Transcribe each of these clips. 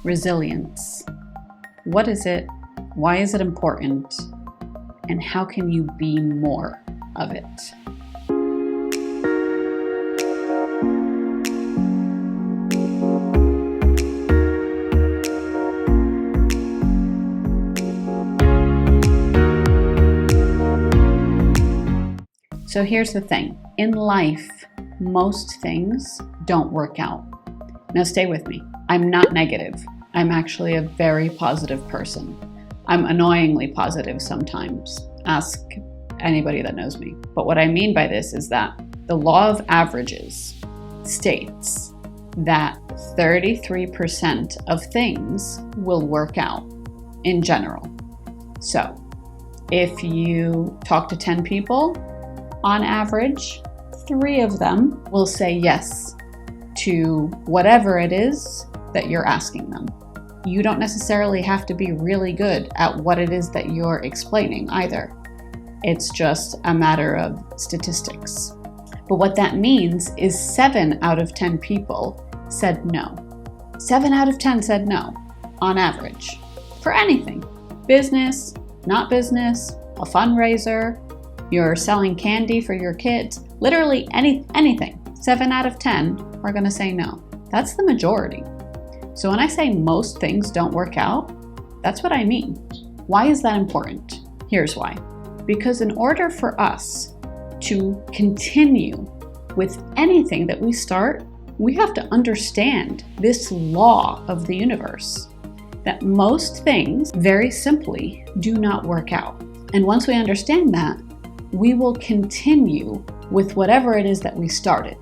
Resilience. What is it? Why is it important? And how can you be more of it? So here's the thing. In life, most things don't work out. Now stay with me. I'm not negative. I'm actually a very positive person. I'm annoyingly positive sometimes. Ask anybody that knows me. But what I mean by this is that the law of averages states that 33% of things will work out in general. So if you talk to 10 people, on average, 3 of them will say yes to whatever it is that you're asking them. You don't necessarily have to be really good at what it is that you're explaining either. It's just a matter of statistics. But what that means is 7 out of 10 people said no. 7 out of 10 said no, on average, for anything. Business, not business, a fundraiser, you're selling candy for your kids, literally anything. 7 out of 10 are going to say no. That's the majority. So when I say most things don't work out, that's what I mean. Why is that important? Here's why. Because in order for us to continue with anything that we start, we have to understand this law of the universe, that most things, very simply, do not work out. And once we understand that, we will continue with whatever it is that we started.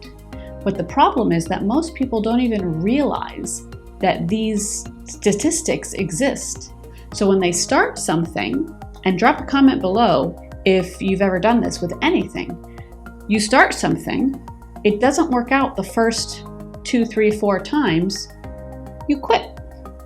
But the problem is that most people don't even realize that these statistics exist. So when they start something, and drop a comment below if you've ever done this with anything, you start something, it doesn't work out the first 2, 3, 4 times, you quit.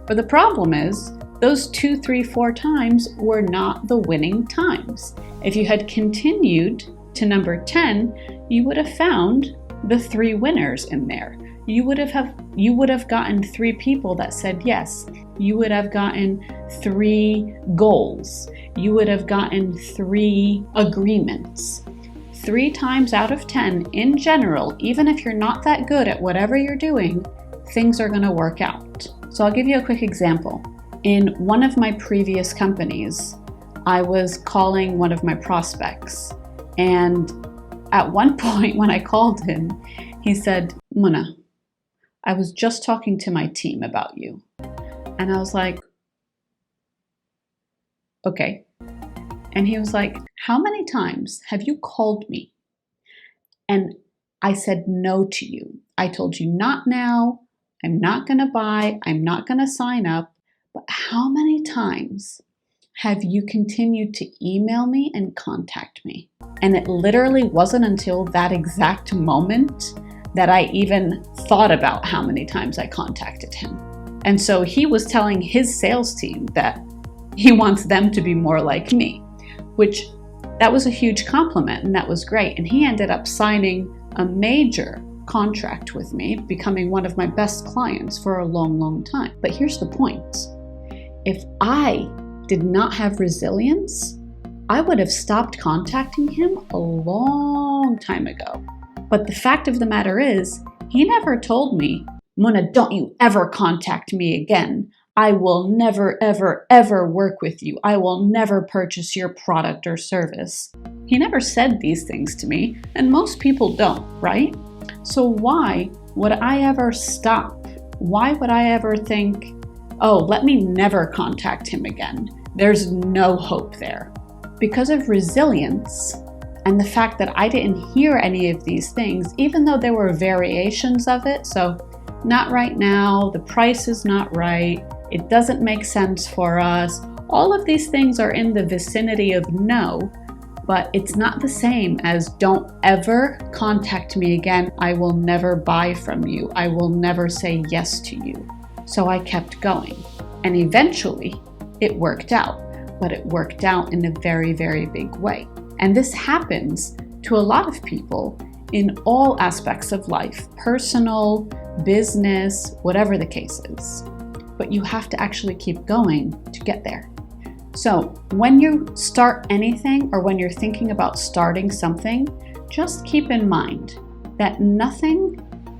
But the problem is, those 2, 3, 4 times were not the winning times. If you had continued to number 10, you would have found the 3 winners in there. You would have gotten 3 people that said yes. You would have gotten 3 goals. You would have gotten 3 agreements. 3 times out of 10, in general, even if you're not that good at whatever you're doing, things are going to work out. So I'll give you a quick example. In one of my previous companies, I was calling one of my prospects. And at one point when I called him, he said, "Muna, I was just talking to my team about you." And I was like, "Okay." And he was like, "How many times have you called me and I said no to you? I told you not now, I'm not going to buy, I'm not going to sign up. But how many times have you continued to email me and contact me?" And it literally wasn't until that exact moment that I even thought about how many times I contacted him. And so he was telling his sales team that he wants them to be more like me, which that was a huge compliment and that was great. And he ended up signing a major contract with me, becoming one of my best clients for a long, long time. But here's the point. If I did not have resilience, I would have stopped contacting him a long time ago. But the fact of the matter is, he never told me, "Muna, don't you ever contact me again. I will never, ever, ever work with you. I will never purchase your product or service." He never said these things to me, and most people don't, right? So why would I ever stop? Why would I ever think, "Oh, let me never contact him again"? There's no hope there. Because of resilience and the fact that I didn't hear any of these things, even though there were variations of it. So, not right now, the price is not right, it doesn't make sense for us. All of these things are in the vicinity of no, but it's not the same as "don't ever contact me again. I will never buy from you. I will never say yes to you." So I kept going. And eventually it worked out, but it worked out in a very, very big way. And this happens to a lot of people in all aspects of life, personal, business, whatever the case is. but you have to actually keep going to get there. So when you start anything or when you're thinking about starting something, just keep in mind that nothing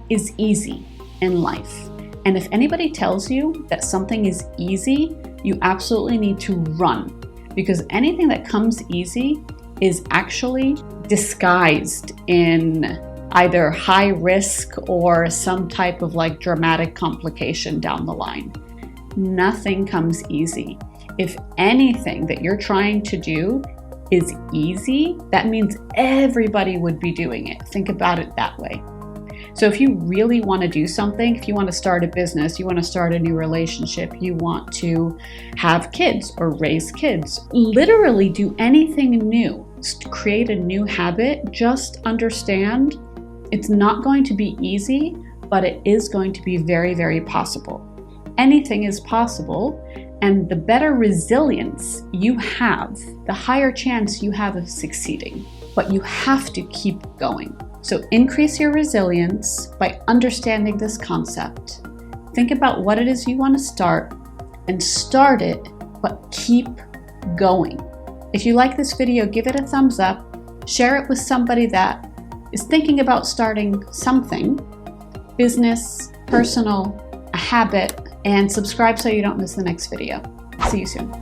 is easy in life. And if anybody tells you that something is easy, you absolutely need to run, because anything that comes easy is actually disguised in either high risk or some type of like dramatic complication down the line. Nothing comes easy. If anything that you're trying to do is easy, that means everybody would be doing it. Think about it that way. So if you really want to do something, if you want to start a business, you want to start a new relationship, you want to have kids or raise kids, literally do anything new, create a new habit, just understand it's not going to be easy, but it is going to be very, very possible. Anything is possible, and the better resilience you have, the higher chance you have of succeeding. But you have to keep going. So increase your resilience by understanding this concept. Think about what it is you want to start and start it, but keep going. If you like this video, give it a thumbs up, share it with somebody that is thinking about starting something, business, personal, a habit, and subscribe so you don't miss the next video. See you soon.